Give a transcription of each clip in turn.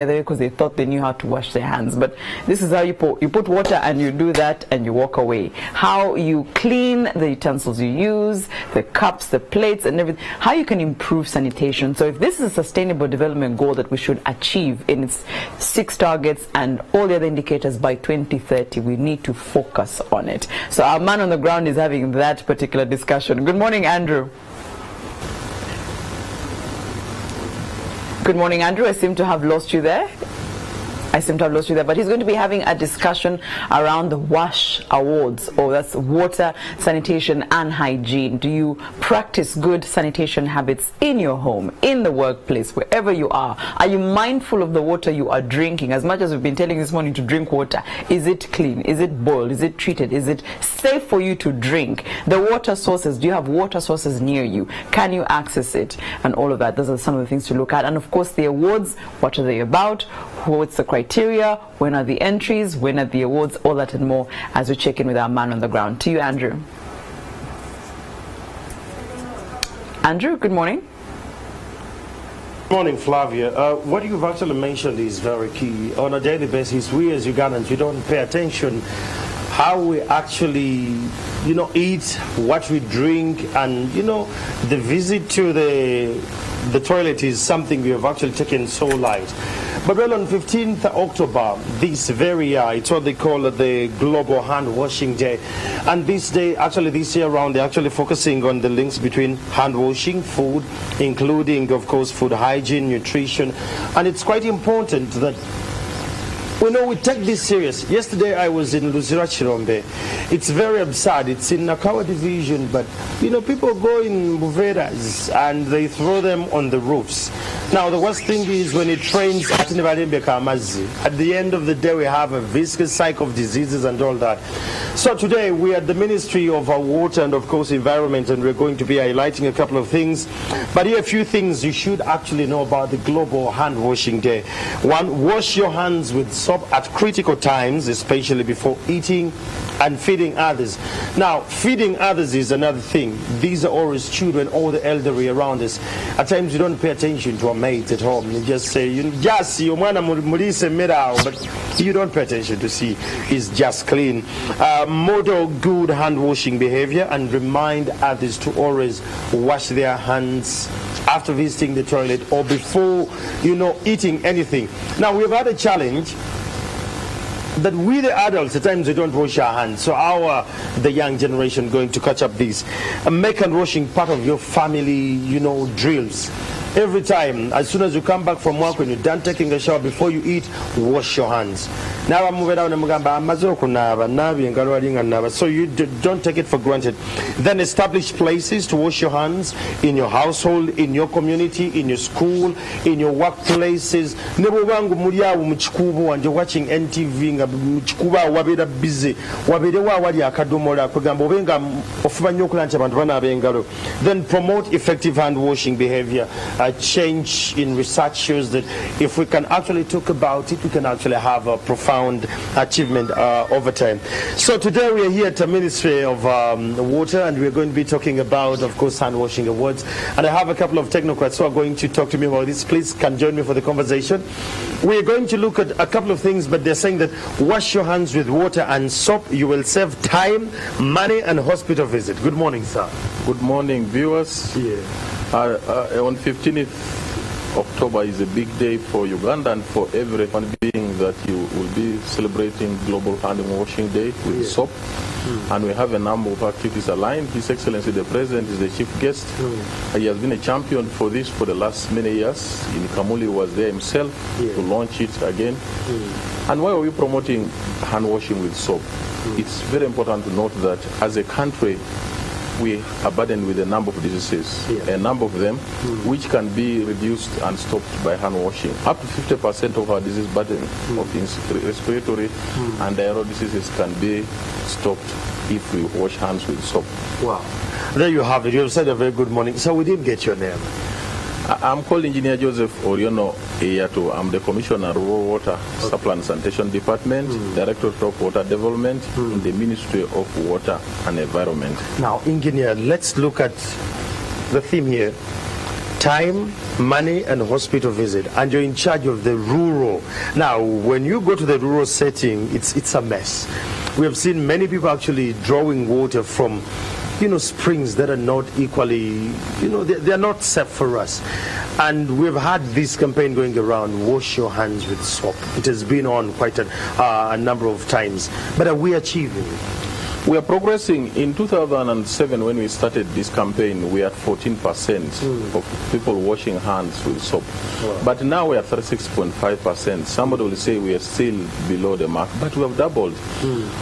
because they thought they knew how to wash their hands. But this is how you put water and you do that and you walk away. How you clean the utensils you use, the cups, the plates and everything. How you can improve sanitation. So if this is a sustainable development goal that we should achieve in its 6 targets and all the other indicators by 2030, we need to focus on it. So our man on the ground is having that particular discussion. Good morning, Andrew. Good morning, Andrew. I seem to have lost you there. But he's going to be having a discussion around the WASH Awards, or that's water, sanitation and hygiene. Do you practice good sanitation habits in your home, in the workplace, wherever you are? Are you mindful of the water you are drinking? As much as we've been telling you this morning to drink water, is it clean? Is it boiled? Is it treated? Is it safe for you to drink? The water sources, do you have water sources near you? Can you access it? And all of that, those are some of the things to look at. And of course the awards, what are they about? What's the criteria? When are the entries? When are the awards? All that and more as we check in with our man on the ground. To you, Andrew. Andrew, good morning. Good morning, Flavia. What you've actually mentioned is very key. On a daily basis, we as Ugandans, we don't pay attention how we actually, eat, what we drink, and, the visit to the toilet is something we have actually taken so light. But well, on 15th October, this very year, it's what they call the Global Hand Washing Day. And this day, actually this year around, they're actually focusing on the links between hand washing, food, including, of course, food hygiene, nutrition. And it's quite important that we take this serious. Yesterday I was in Luzira Chirombe. It's very absurd. It's in Nakawa division, but people go in buveras and they throw them on the roofs. Now the worst thing is when it rains at the end of the day we have a viscous cycle of diseases and all that. So today we are at the Ministry of Water and of course Environment, and we're going to be highlighting a couple of things. But here are a few things you should actually know about the Global Hand Washing Day. 1, wash your hands with soap at critical times, especially before eating and feeding others. Now, feeding others is another thing. These are always children, all the elderly around us. At times, you don't pay attention to a mate at home. You just say, but you don't pay attention to see it's just clean. Model good hand washing behavior and remind others to always wash their hands after visiting the toilet or before, eating anything. Now, we've had a challenge that we the adults at times we don't wash our hands, so the young generation going to catch up this. Make hand washing part of your family drills. Every time, as soon as you come back from work, when you're done taking a shower, before you eat, wash your hands. Now I'm moving down, so you don't take it for granted. Then establish places to wash your hands in your household, in your community, in your school, in your workplaces. And you're watching NTV, then promote effective hand washing behavior. A change in research shows that if we can actually talk about it, we can actually have a profound achievement over time. So today we are here at the Ministry of Water, and we're going to be talking about, of course, hand washing awards. And I have a couple of technocrats who are going to talk to me about this. Please can join me for the conversation. We're going to look at a couple of things, but they're saying that wash your hands with water and soap. You will save time, money, and hospital visit. Good morning, sir. Good morning, viewers. Yeah. On 15th October is a big day for Uganda and for everyone, being that you will be celebrating Global Hand Washing Day with soap. And we have a number of activities aligned. His Excellency the President is the chief guest. He has been a champion for this for the last many years. In Kamuli was there himself to launch it again. And why are we promoting hand washing with soap? It's very important to note that as a country, we are burdened with a number of diseases, a number of them which can be reduced and stopped by hand washing. Up to 50% of our disease burden of respiratory and aerosol diseases can be stopped if we wash hands with soap. Wow. There you have it. You have said a very good morning. So we didn't get your name. I'm called Engineer Joseph Oriono Eyato. I'm the Commissioner of Water, Supply and Sanitation Department, Director of Water Development in the Ministry of Water and Environment. Now, Engineer, let's look at the theme here. time, money, and hospital visit, and you're in charge of the rural. Now, when you go to the rural setting, it's a mess. We have seen many people actually drawing water from, springs that are not equally, they are not safe for us. And we've had this campaign going around, wash your hands with soap. It has been on quite a number of times. But are we achieving it? We are progressing. In 2007, when we started this campaign, we had 14% of people washing hands with soap. Wow. But now we are 36.5%. Somebody will say we are still below the mark, but we have doubled.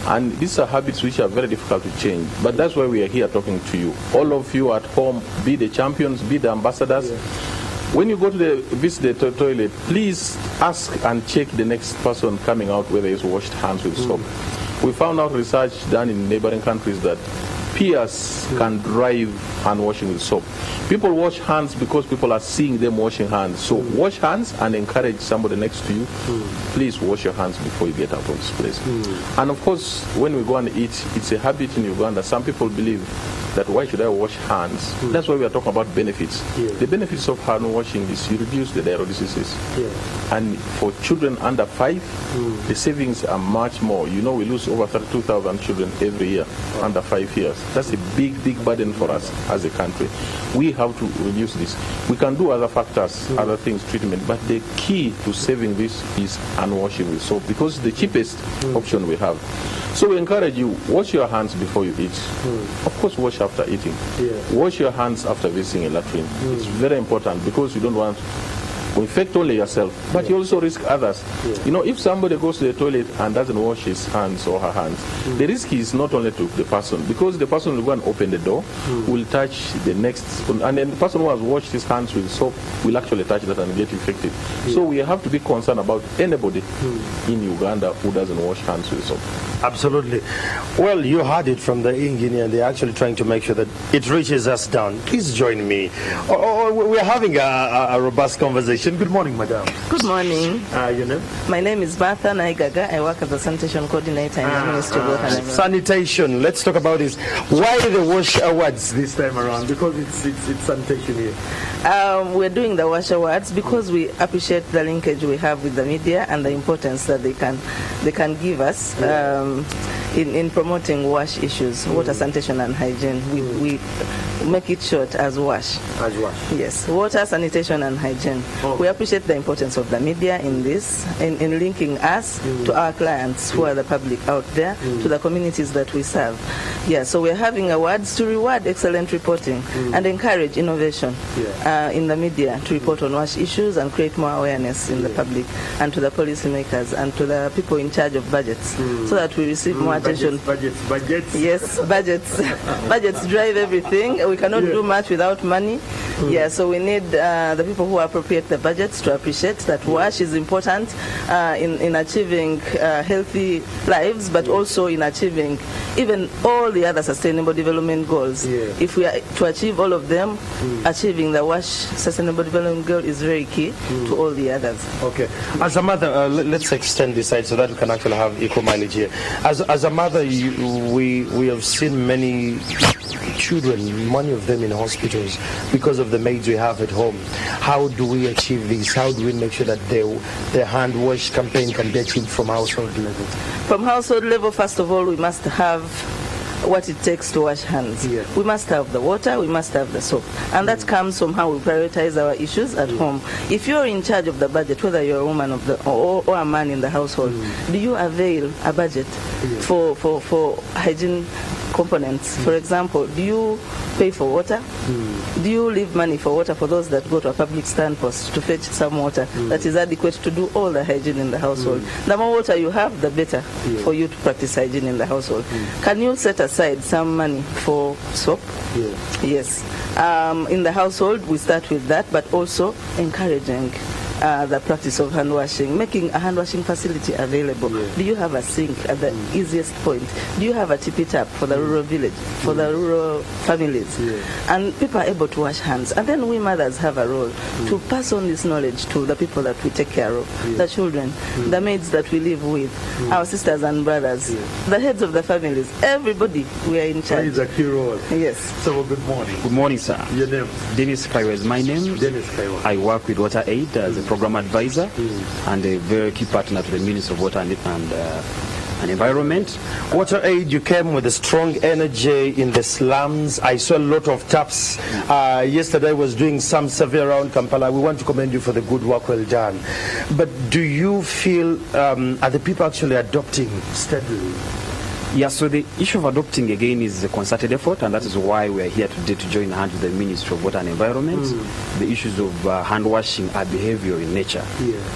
And these are habits which are very difficult to change. But that's why we are here talking to you. All of you at home, be the champions, be the ambassadors. Yeah. When you go to visit the toilet, please ask and check the next person coming out whether he's washed hands with soap. We found out research done in neighboring countries that peers can drive hand washing with soap. People wash hands because people are seeing them washing hands. So wash hands and encourage somebody next to you. Please wash your hands before you get out of this place. And of course, when we go and eat, it's a habit in Uganda. Some people believe that why should I wash hands? That's why we are talking about benefits. The benefits of hand washing is you reduce the diarrhea diseases. And for children under 5, the savings are much more. We lose over 32,000 children every year under 5 years. That's a big, big burden for us as a country. We have to reduce this. We can do other factors, other things, treatment, but the key to saving this is hand washing with soap because it's the cheapest option we have. So we encourage you, wash your hands before you eat. Of course, wash after eating. Wash your hands after visiting a latrine. It's very important because you don't want to infect only yourself, but you also risk others. If somebody goes to the toilet and doesn't wash his hands or her hands, the risk is not only to the person, because the person will go and open the door, will touch the next, and then the person who has washed his hands with soap will actually touch that and get infected. So we have to be concerned about anybody in Uganda who doesn't wash hands with soap. Absolutely. Well, you heard it from the engineer. They're actually trying to make sure that it reaches us down. Please join me. We're having a robust conversation. Good morning, madam. Good morning. Your name? My name is Martha Naigaga. I work as a sanitation coordinator in the Ministry of Water and Environment. Sanitation. Let's talk about this. Why the WASH Awards this time around? Because it's sanitation here. We're doing the WASH Awards because we appreciate the linkage we have with the media and the importance that they can give us in promoting WASH issues, water, sanitation and hygiene. We make it short as WASH. As WASH. Yes, water, sanitation and hygiene. We appreciate the importance of the media in this, in linking us to our clients who are the public out there, to the communities that we serve. Yeah, so we're having awards to reward excellent reporting and encourage innovation in the media to report on WASH issues and create more awareness in the public and to the policymakers and to the people in charge of budgets so that we receive more attention. Budgets. Yes, budgets. Budgets drive everything. We cannot do much without money. Yeah, so we need the people who appropriate the budgets to appreciate that WASH is important in achieving healthy lives, but also in achieving even all the other sustainable development goals. If we are to achieve all of them, achieving the WASH sustainable development goal is very key to all the others. Okay. As a mother, let's extend this side so that we can actually have equal mileage here. As a mother, we have seen many children, many of them in hospitals because of the maids we have at home. How do we achieve this? How do we make sure that the hand wash campaign can be achieved from household level? From household level, first of all, we must have what it takes to wash hands. We must have the water, we must have the soap. And that comes from how we prioritize our issues at home. If you're in charge of the budget, whether you're a woman or a man in the household, do you avail a budget for hygiene components? For example, do you pay for water? Do you leave money for water for those that go to a public stand post to fetch some water that is adequate to do all the hygiene in the household? The more water you have, the better for you to practice hygiene in the household. Can you set aside some money for soap? Yes. In the household, we start with that, but also encouraging the practice of hand washing, making a hand washing facility available. Do you have a sink at the easiest point? Do you have a tippy tap for the rural village, for the rural families? And people are able to wash hands. And then we mothers have a role to pass on this knowledge to the people that we take care of, the children, the maids that we live with, our sisters and brothers, the heads of the families, everybody. We are in charge. It's a key role. Yes. So good morning. Good morning, sir. Your name? Dennis Kaiwa is my name. Dennis Kaiwa. I work with Water Aid as a program advisor and a very key partner to the Ministry of Water and Environment. Water Aid, you came with a strong energy in the slums. I saw a lot of taps. Yesterday I was doing some survey around Kampala. We want to commend you for the good work well done. But do you feel, are the people actually adopting steadily? Yeah, so the issue of adopting again is a concerted effort, and that is why we are here today to join hands with the Ministry of Water and Environment. The issues of hand washing are behavioral in nature.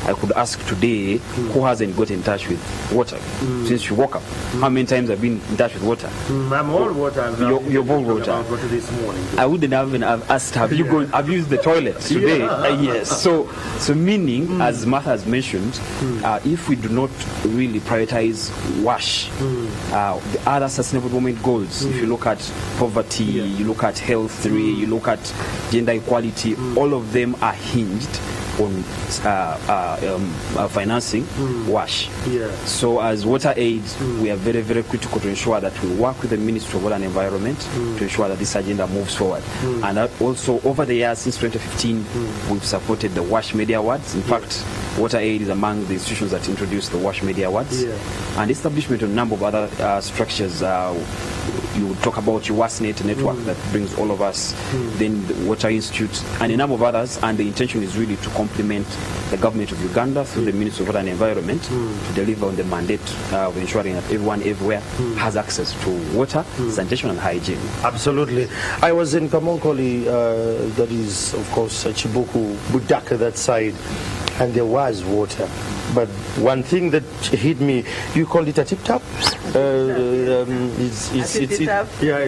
I could ask today, who hasn't got in touch with water since you woke up? How many times have you been in touch with water? I'm all water. You're all water. This morning. I wouldn't have asked, have you used the toilet today? Yes. So meaning, as Martha has mentioned, if we do not really prioritize wash, the other sustainable development goals, if you look at poverty, you look at health, you look at gender equality, all of them are hinged on financing wash. So as Water Aid, we are very, very critical to ensure that we work with the Ministry of Water and Environment to ensure that this agenda moves forward. And that also over the years since 2015, we've supported the Wash Media Awards. In fact, Water Aid is among the institutions that introduced the Wash Media Awards and establishment of a number of other structures. You would talk about your WASNet network that brings all of us, then the Water Institute, and a number of others. And the intention is really to complement the government of Uganda through the Ministry of Water and Environment to deliver on the mandate of ensuring that everyone everywhere has access to water, sanitation, and hygiene. Absolutely. I was in Kamonkoli, that is, of course, Chibuku, Budaka, that side, and there was water. But one thing that hit me, you call it a tip tap? It's a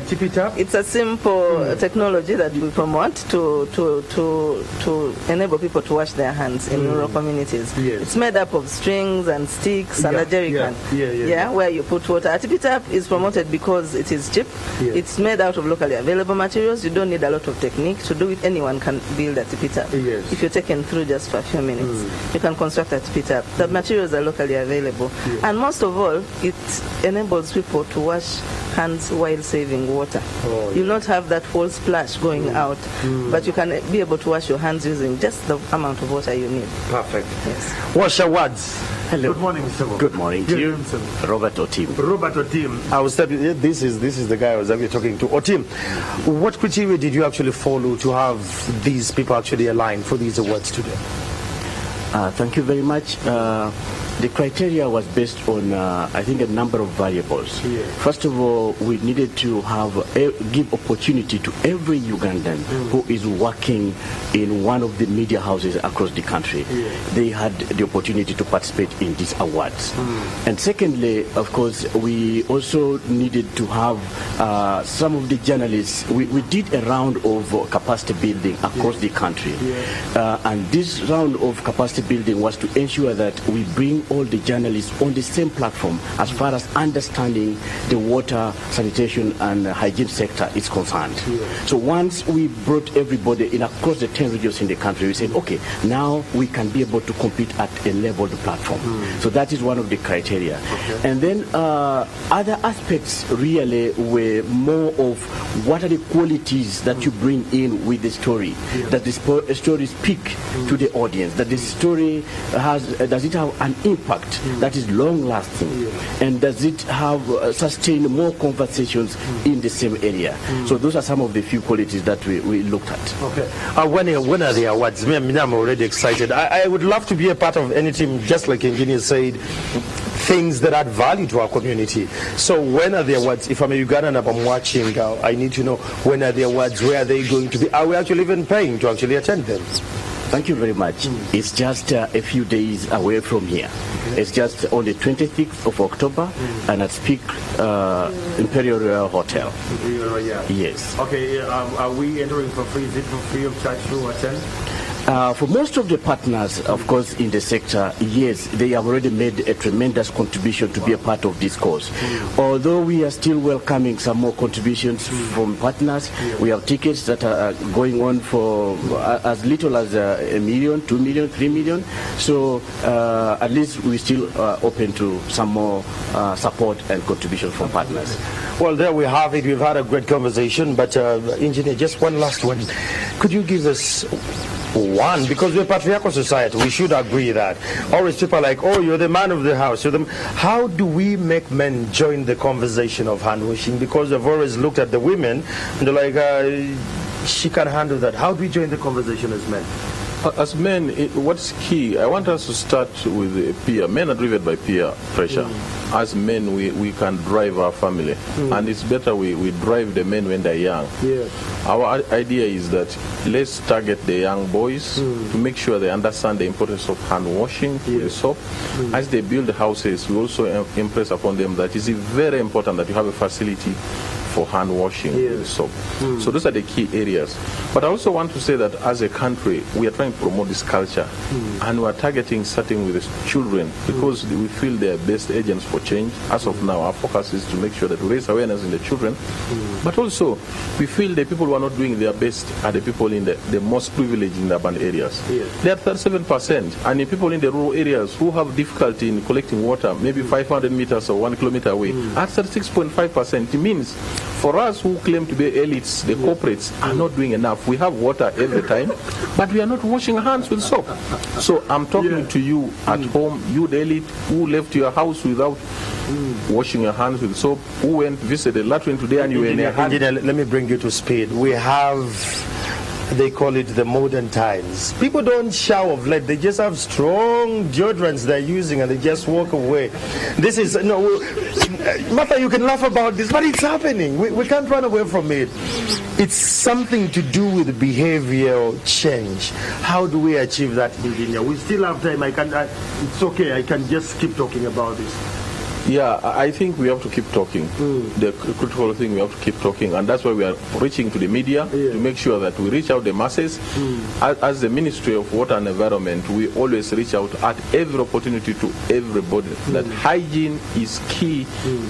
tippy tap. It's a simple technology that we promote to enable people to wash their hands in rural communities. It's made up of strings and sticks and a jerry can. Where you put water. A tippy tap is promoted because it is cheap. It's made out of locally available materials. You don't need a lot of technique to do it. Anyone can build a tippy tap. If you're taken through just for a few minutes, you can construct a tippy tap. The materials are locally available. And most of all, it enables people to wash hands while saving water. You'll not have that whole splash going out, but you can be able to wash your hands using just the amount of water you need. Perfect. Yes. Wash awards. Hello. Good morning, Mr. Bob. Good morning to you. Robert Otim. Robert Otim. I was telling you, this is the guy I was actually talking to. Otim, what criteria did you actually follow to have these people actually aligned for these awards today? Thank you very much. The criteria was based on, I think, a number of variables. First of all, we needed to give opportunity to every Ugandan who is working in one of the media houses across the country. They had the opportunity to participate in these awards. And secondly, of course, we also needed to have some of the journalists. We did a round of capacity building across the country. And this round of capacity building was to ensure that we bring all the journalists on the same platform as far as understanding the water, sanitation, and hygiene sector is concerned. So once we brought everybody in across the 10 regions in the country, we said, okay, now we can be able to compete at a leveled platform. So that is one of the criteria. And then other aspects really were more of what are the qualities that you bring in with the story, that the story speak to the audience, that the story does it have an impact that is long-lasting, and does it have sustain more conversations in the same area? So those are some of the few qualities that we looked at. Okay. When are the awards? I'm already excited. I would love to be a part of any team, just like engineer said, things that add value to our community. So when are the awards? If I'm a Ugandan and I'm watching, I need to know when are the awards, where are they going to be? Are we actually even paying to actually attend them? Thank you very much. It's just a few days away from here. It's just on the 26th of October and at Speak Imperial Royal Hotel. Imperial Royal. Yes. Okay, are we entering for free? Is it for free of charge to attend? For most of the partners, of course, in the sector, yes, they have already made a tremendous contribution to be a part of this cause. Although we are still welcoming some more contributions from partners, we have tickets that are going on for as little as $1 million, $2 million, $3 million. So at least we're still open to some more support and contribution from partners. Well, there we have it. We've had a great conversation, but Engineer, just one last one. Could you give us one? Because we're a patriarchal society, we should agree that. Always people are like, oh, you're the man of the house. How do we make men join the conversation of hand washing? Because they've always looked at the women and they're like, she can handle that. How do we join the conversation as men? As men, what's key, I want us to start with peer. Men are driven by peer pressure. As men, we can drive our family. And it's better we drive the men when they're young. Our idea is that let's target the young boys to make sure they understand the importance of hand washing with soap. As they build houses, we also impress upon them that it's very important that you have a facility for hand washing with soap. So those are the key areas. But I also want to say that as a country, we are trying to promote this culture, and we are targeting starting with the children because we feel they are best agents for change. As of now, our focus is to make sure that we raise awareness in the children, but also we feel the people who are not doing their best are the people in the most privileged in the urban areas. They are 37%, and the people in the rural areas who have difficulty in collecting water, maybe 500 meters or 1 kilometer away, at 36.5%. It means for us who claim to be elites, the corporates are not doing enough. We have water every time, but we are not washing our hands with soap. So I'm talking to you at home, you the elite who left your house without washing your hands with soap, who went visited a latrine today and you were in your hand. Engineer, let me bring you to speed. We have, they call it the modern times. People don't shower of late. They just have strong deodorants they're using and they just walk away. This is, no, Martha, you can laugh about this, but it's happening. We can't run away from it. It's something to do with behavioral change. How do we achieve that, Engineer? We still have time. It's okay. I can just keep talking about this. Yeah, I think we have to keep talking. The critical thing, we have to keep talking, and that's why we are reaching to the media to make sure that we reach out the masses. As the Ministry of Water and Environment, we always reach out at every opportunity to everybody that hygiene is key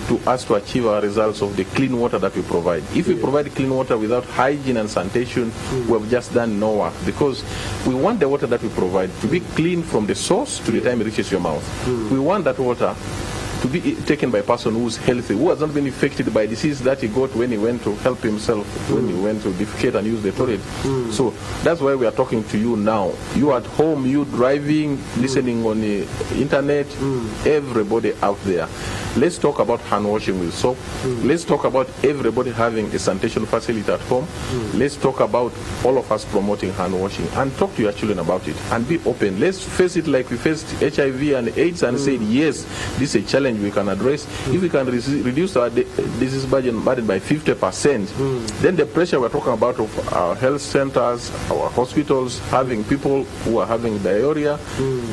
to us to achieve our results of the clean water that we provide. If we provide clean water without hygiene and sanitation, we have just done no work, because we want the water that we provide to be clean from the source to the time it reaches your mouth. We want that water to be taken by a person who's healthy, who has not been affected by disease that he got when he went to help himself, when he went to defecate and use the toilet. So that's why we are talking to you now. You at home, you driving, listening on the internet, everybody out there. Let's talk about hand washing with soap. Let's talk about everybody having a sanitation facility at home. Let's talk about all of us promoting hand washing, and talk to your children about it and be open. Let's face it like we faced HIV and AIDS and said, yes, this is a challenge we can address. If we can reduce our disease burden by 50%, then the pressure we're talking about of our health centers, our hospitals, having people who are having diarrhea,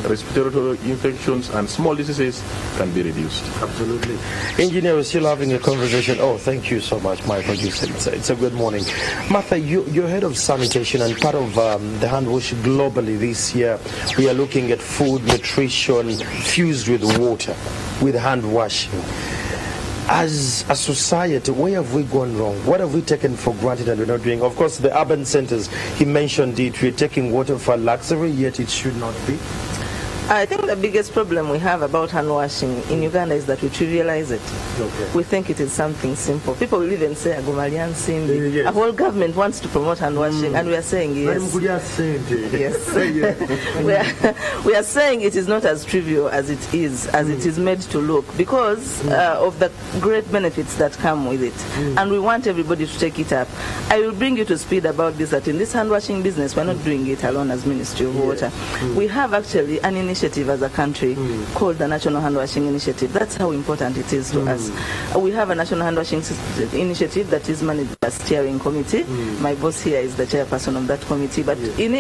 respiratory infections, and small diseases can be reduced. Absolutely. Engineer, we're still having a conversation. Oh, thank you so much, my producer. It's a good morning. Martha, you're head of sanitation and part of the hand wash globally this year. We are looking at food, nutrition fused with water, with hand washing. As a society, where have we gone wrong? What have we taken for granted and we're not doing? Of course, the urban centers, he mentioned it. We're taking water for luxury, yet it should not be. I think the biggest problem we have about hand washing in Uganda is that we trivialize it. We think it is something simple. People will even say, Agumalian Simbi. A whole government wants to promote hand washing, and we are saying yes. We are saying it is not as trivial as it is made to look, because of the great benefits that come with it. And we want everybody to take it up. I will bring you to speed about this, that in this hand washing business, we're not doing it alone as Ministry of Water. We have actually an initiative as a country called the National Hand Washing Initiative. That's how important it is to us. We have a National Hand Washing Initiative that is managed steering committee. My boss here is the chairperson of that committee. But in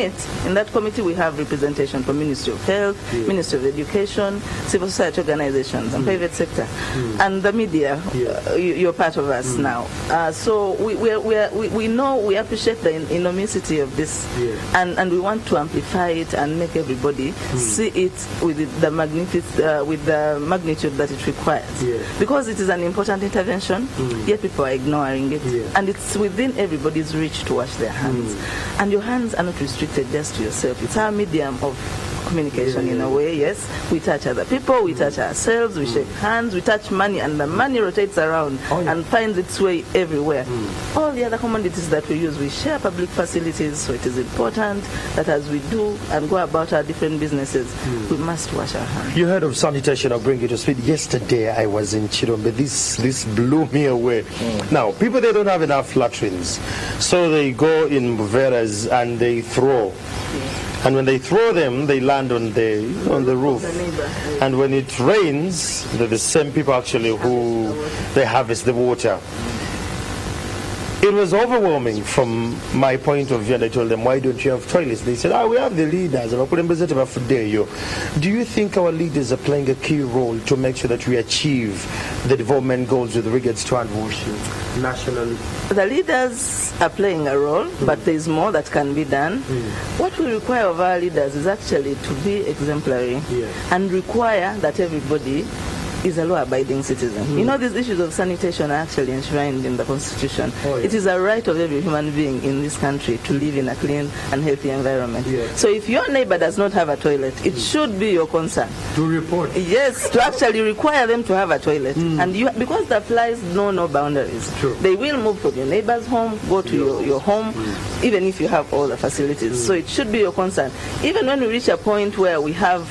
that committee, we have representation from Ministry of Health, Ministry of Education, civil society organizations, and private sector, and the media. You're part of us now. So we know, we appreciate the enormity of this, and we want to amplify it and make everybody see it with the magnitude that it requires. Because it is an important intervention, yet people are ignoring it. And it's within everybody's reach to wash their hands. And your hands are not restricted just to yourself. It's our medium of communication in a way. Yes, we touch other people, we touch ourselves, we shake hands, we touch money, and the money rotates around and finds its way everywhere. All the other commodities that we use, we share public facilities, so it is important that as we do and go about our different businesses, we must wash our hands. You heard of sanitation. I'll bring you to speed. Yesterday I was in Chirombe. This blew me away. Now, people, they don't have enough latrines, so they go in buveras and they throw. And when they throw them, they land on the roof. And when it rains, they're the same people actually who they harvest the water. It was overwhelming from my point of view, and I told them, why don't you have toilets? They said, we have the leaders. Do you think our leaders are playing a key role to make sure that we achieve the development goals with regards to hand washing nationally? The leaders are playing a role, but there is more that can be done. What we require of our leaders is actually to be exemplary and require that everybody is a law-abiding citizen. You know, these issues of sanitation are actually enshrined in the Constitution. It is a right of every human being in this country to live in a clean and healthy environment. So if your neighbor does not have a toilet, it should be your concern to report. Yes, to actually require them to have a toilet. And because the flies know no boundaries, they will move from your neighbor's home, go to your home, even if you have all the facilities. So it should be your concern. Even when we reach a point where we have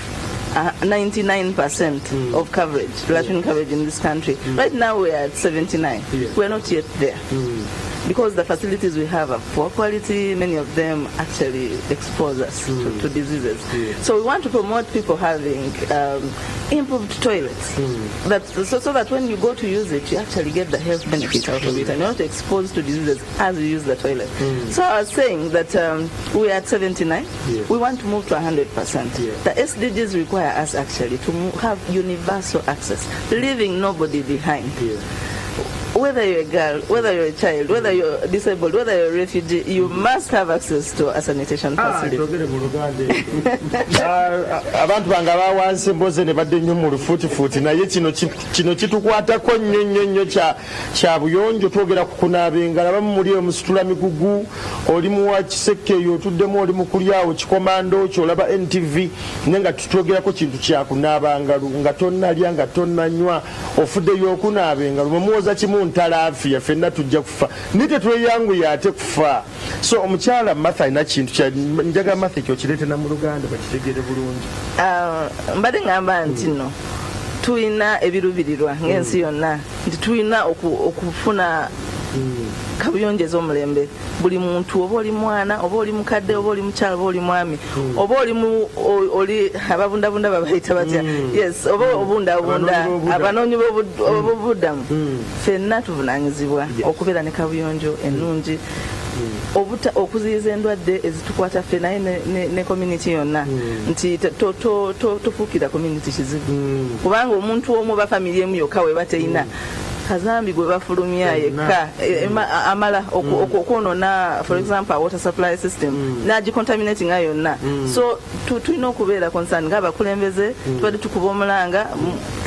99% of coverage, latrine coverage in this country. Right now we're at 79. We're not yet there. Because the facilities we have are poor quality, many of them actually expose us to diseases. So we want to promote people having improved toilets, so that when you go to use it, you actually get the health benefit out of it, and you're not exposed to diseases as you use the toilet. So I was saying that we're at 79. We want to move to 100%. The SDGs require us actually to have universal access, leaving nobody behind. Whether you're a girl, whether you're a child, whether you're disabled, whether you're a refugee, you must have access to a sanitation facility. Abantu banga bawansi mboze ne badde nnyo mu lufuutifuuti naye kino kitukwatako nnyo kya buyonjo. Twogera ku kunaaba engalo, abamu muli omusitula migugu, oli muwa kiseke eyo otuddemu, oli mu kulyawo kikomando kyo, olaba NTV, naye nga tutwogerako kintu kya kunaaba ngalo, nga tonnalya nga tonnanywa, ofuddeyo okunaaba engalo, mumuwoza kimu ntalaafiya, ffenna tujja kufa, ni tetweyanguye ate kufa. So omukyala Martha alina kintu kya njaga Martha kyo kireete na mu Luganda bakitegere bulungi. Mbadde ngamba nti no tulina ebiruubirirwa ng'ensi yonna nti tulina okufuna kabuyonjo ez'omulembe. Buli muntu, oba oli mwana, oba oli mukadde, oba oli mukyala, oba oli mwami, oba oli ababundabunda babayita batya, yes, oba obundabunda, abanoonyi b'obuddamu, ffenna tuvunaanyizibwa okubeera ne kabuyonjo ennungi, okuziyiza endwadde ezitukwata ffe naye ne community yonna, nti tofuukira community kizibu, kubanga omuntu omu oba family emu yokka we bateyina kazambi gwe bafulumya yekka amala okwonoona, for example, water supply system nagicontaminating yonna. So tulina okubeera concern ng'abakulembeze, tubadde tukuba omulanga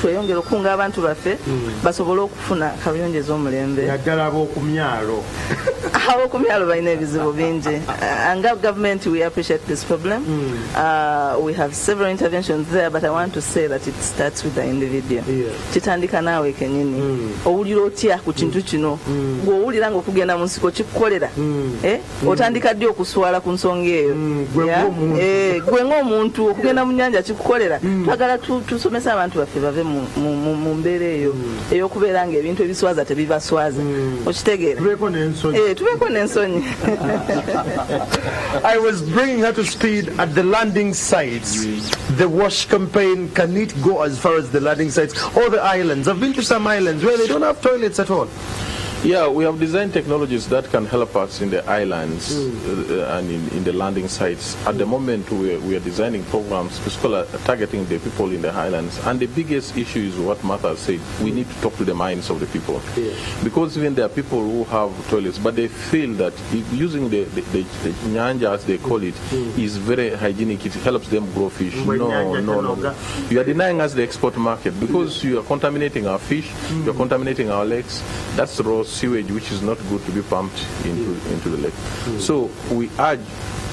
tweyongera okunga abantu baffe basobole okufuna kabuyonjo ez'omulembe. Naddala ab'okumyalo balina ebizibu bingi. Nga government, we appreciate this problem. We have several interventions there, but I want to say that it starts with the individual. Kitandika naawe kenyini. Owulira otya ku kintu kino, ng'owulira ng'okugenda mu nsiko kikukolera, otandika ddi okuswala ku nsonga eyo. Gwe ng'omuntu okugenda mu nnyanja kikukolera. Twagala tusomesa abantu baffe bave mu mbeera eyo ey'okubeera ng'ebintu ebiswaza tebibaswaza. Okitegeera? Tubeeko n'ensonyi. I was bringing her to speed at the landing sites. The wash campaign, can it go as far as the landing sites or the islands? I've been to some islands where they don't have toilets at all. Yeah, we have designed technologies that can help us in the islands and in the landing sites. At the moment, we are designing programs targeting the people in the islands. And the biggest issue is what Martha said. We need to talk to the minds of the people. Because even there are people who have toilets, but they feel that using the nyanja, as they call it, is very hygienic. It helps them grow fish. No. You are denying us the export market because you are contaminating our fish, you are contaminating our lakes. That's raw sewage which is not good to be pumped into the lake. So we urge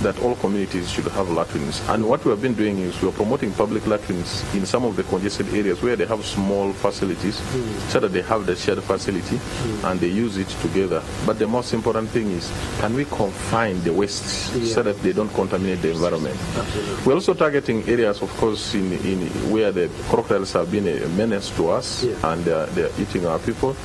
that all communities should have latrines. And what we have been doing is we are promoting public latrines in some of the congested areas where they have small facilities so that they have the shared facility and they use it together. But the most important thing is, can we confine the wastes so that they don't contaminate the environment? We're also targeting areas, of course, in where the crocodiles have been a menace to us and they're eating our people.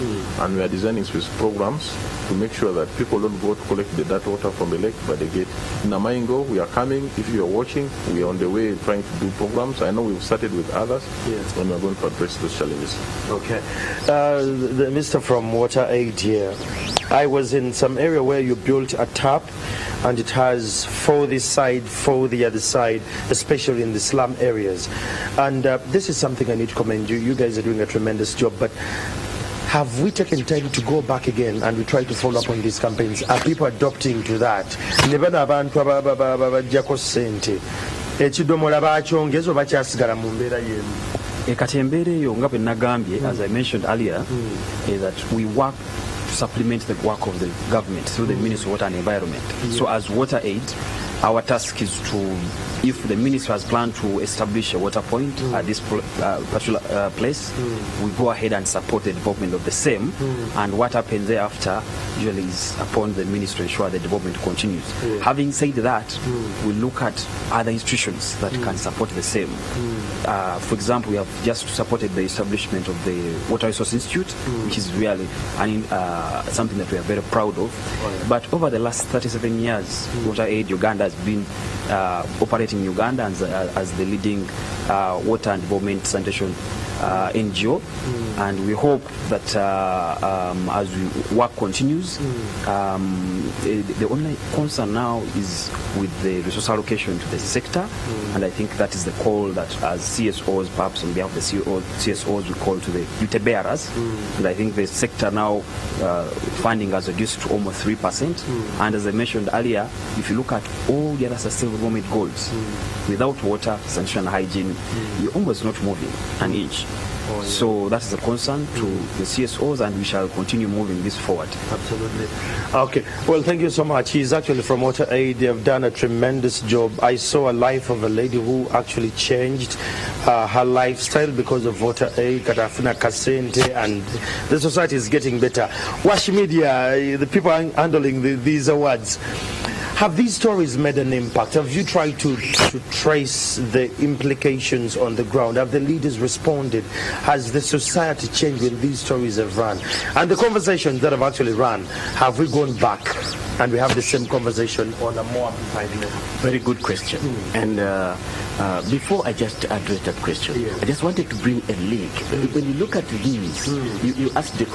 And we are designing specific programs to make sure that people don't go to collect the dirt water from the lake, but they get. In Namaingo, we are coming. If you are watching, we are on the way trying to do programs. I know we've started with others, and we're going to address those challenges. Okay. The Mr. from Water Aid here, I was in some area where you built a tap, and it has for this side, for the other side, especially in the slum areas. And this is something I need to commend you. You guys are doing a tremendous job, but have we taken time to go back again and we try to follow up on these campaigns? Are people adopting to that? As I mentioned earlier, is that we work to supplement the work of the government through the Ministry of Water and Environment. So as Water Aid, our task is to, if the minister has planned to establish a water point at this particular place, we go ahead and support the development of the same, and what happens thereafter usually is upon the minister to ensure the development continues. Having said that, we look at other institutions that can support the same. For example, we have just supported the establishment of the Water Resource Institute, which is really something that we are very proud of. But over the last 37 years, Water Aid Uganda has been operating in Uganda as the leading water and development sanitation NGO, and we hope that as we work continues, the only concern now is with the resource allocation to the sector, and I think that is the call that as CSOs, perhaps on behalf of the CSOs, we call to the duty bearers, and I think the sector now funding has reduced to almost 3%, and as I mentioned earlier, if you look at all the other sustainable development goals, without water, sanitation and hygiene, you're almost not moving an inch. So that is a concern to the CSOs, and we shall continue moving this forward. Absolutely. Okay. Well, thank you so much. He's actually from Water Aid. They have done a tremendous job. I saw a life of a lady who actually changed her lifestyle because of Water Aid, Katafuna Kasente, and the society is getting better. Wash Media, the people handling these awards. Have these stories made an impact? Have you tried to trace the implications on the ground? Have the leaders responded? Has the society changed when these stories have run? And the conversations that have actually run, have we gone back and we have the same conversation on a more amplified level? Very good question. And before I just address that question, I just wanted to bring a link. When you look at these, you ask the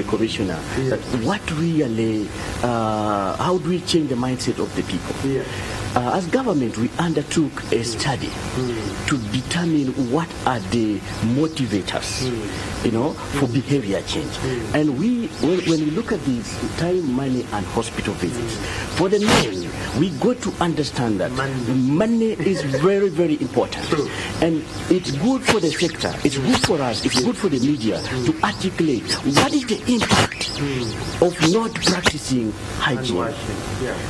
commissioner that what really, how do we change the mindset of the people? As government, we undertook a study to determine what are the motivators, for behavior change. And when we look at these time, money, and hospital visits, for the men, we got to understand that money is very, very important. And it's good for the sector, it's good for us, it's good for the media to articulate what is the impact of not practicing hygiene.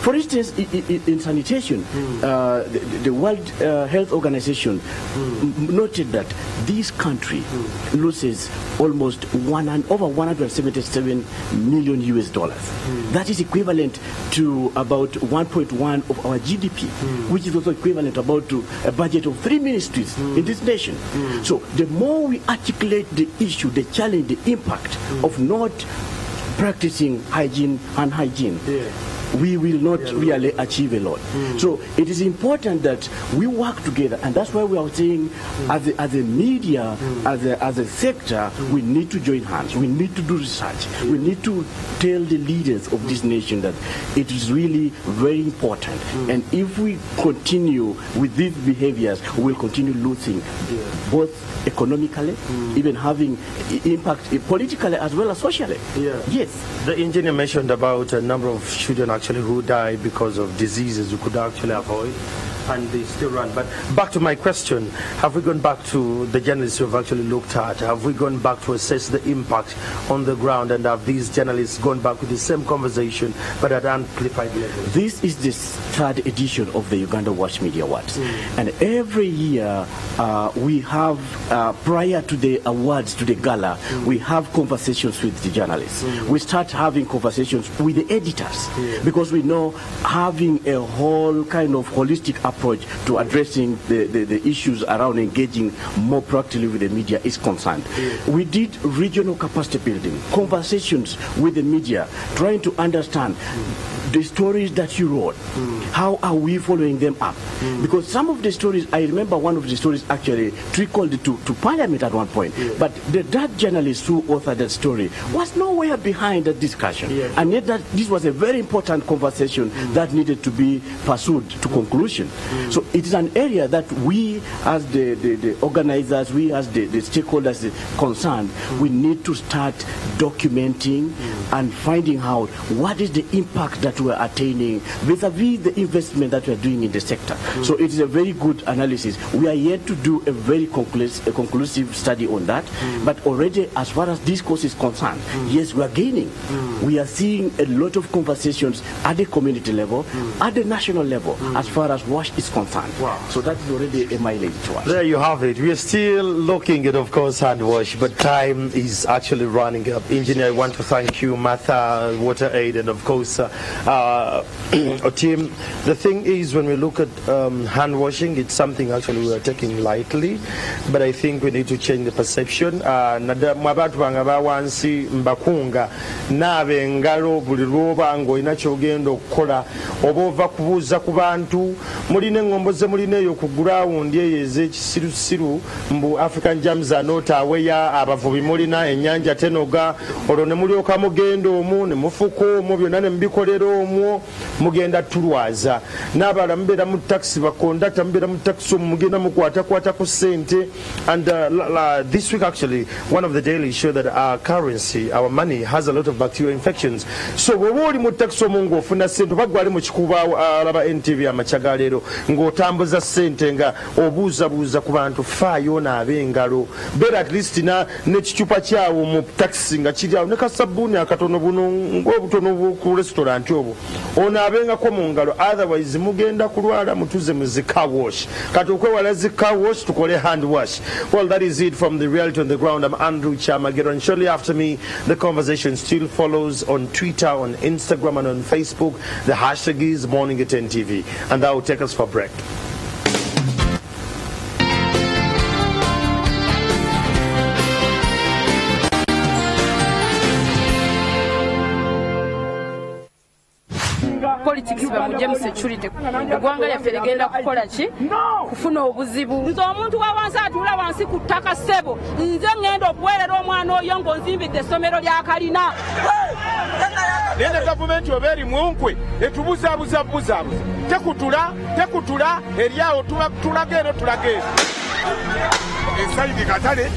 For instance, in sanitation, the World Health Organization noted that this country loses almost over 177 million US dollars. That is equivalent to about 1.1 of our GDP, which is also equivalent about to a budget of 3 ministries in this nation. So the more we articulate the issue, the challenge, the impact of not practicing hygiene, we will not really achieve a lot. So it is important that we work together, and that's why we are saying as a media, as a sector, we need to join hands. We need to do research. We need to tell the leaders of this nation that it is really very important. And if we continue with these behaviors, we will continue losing both economically, even having impact politically as well as socially. Yes. The engineer mentioned about a number of children actually who die because of diseases you could actually avoid, and they still run. But back to my question, have we gone back to the journalists who have actually looked at? Have we gone back to assess the impact on the ground, and have these journalists gone back with the same conversation but at amplified level? This is the third edition of the Uganda Watch Media Awards. And every year we have, prior to the awards, to the gala, we have conversations with the journalists. We start having conversations with the editors, because we know having a whole kind of holistic approach to addressing the issues around engaging more proactively with the media is concerned. We did regional capacity building, conversations with the media, trying to understand the stories that you wrote. How are we following them up? Because some of the stories, I remember one of the stories actually trickled to Parliament at one point, but that journalist who authored that story was nowhere behind that discussion. And yet this was a very important conversation that needed to be pursued to conclusion. So it is an area that we as the organizers, we as the stakeholders concerned, we need to start documenting and finding out what is the impact that we are attaining vis-a-vis the investment that we are doing in the sector. So it is a very good analysis. We are yet to do a very conclusive study on that, but already as far as this course is concerned, yes, we are gaining. We are seeing a lot of conversations at the community level, at the national level, as far as WASH is concerned. So that is already a mileage to us. There you have it. We are still looking at, of course, hand wash, but time is actually running up. Engineer, I want to thank you, Martha, Water Aid, and of course, Otim. The thing is, when we look at hand washing, it's something actually we are taking lightly, but I think we need to change the perception. Mwabatu banga wansi mbakunga nabe ngalo buli lwoba ng'olina ky'ogenda okukola oba ova kubuuza ku bantu muline engombo ze mulineeyo ku gurawundi eyo ez'ekisirusiru mbu African Jams anootaweya abavubi mulina ennyanja tenoga olwo ne mulyoka mugenda omwo ne mufuka omwo byonna ne mubikolera omwo mugenda tulwaza n'abala mubeera mu taxi bakondakta mubeera mu taxi omwo mugenda mukwatakwata ku ssente. And this week actually one of the daily showed that our currency, our money, has a lot of bacterial infections. So bw'oba oli mu taxi omwo ng'ofuna ssente oba gwali mu kikuba alaba NTV amacaga leero ng'otambuza ssente nga obuuzabuuza ku bantu faayo naabe engalo beera at least n'ekicupa kyawo mu taxi nga kiri awo ne kasabbuuni akatono buno ng'obutono ku restaurant obwo onaabengako mu ngalo, otherwise mugenda kulwala mutuze mu zi car wash. Kati okwewala zi car wash tukole hand wash. Well, that is it from the reality on the ground. I'm Andrew Chamagero, and shortly after me the conversation still follows on Twitter, on Instagram, and on Facebook. The hashtag is Morning at 10 TV, and that will take us for a break. Politics bamujje mu security eggwanga lyaffe ligenda kukola ki kufuna obuzibu. Nze omuntu wa wansi atula wansi ku ttaka ssebo nze ngenda okuweerera omwana oyo ng'onzimbidde essomero lya kalina. Nene gavumenti oba eri munkwe etubuzaabuza tekutula eri awo tulaga eno tulaga eno. Esayidi katale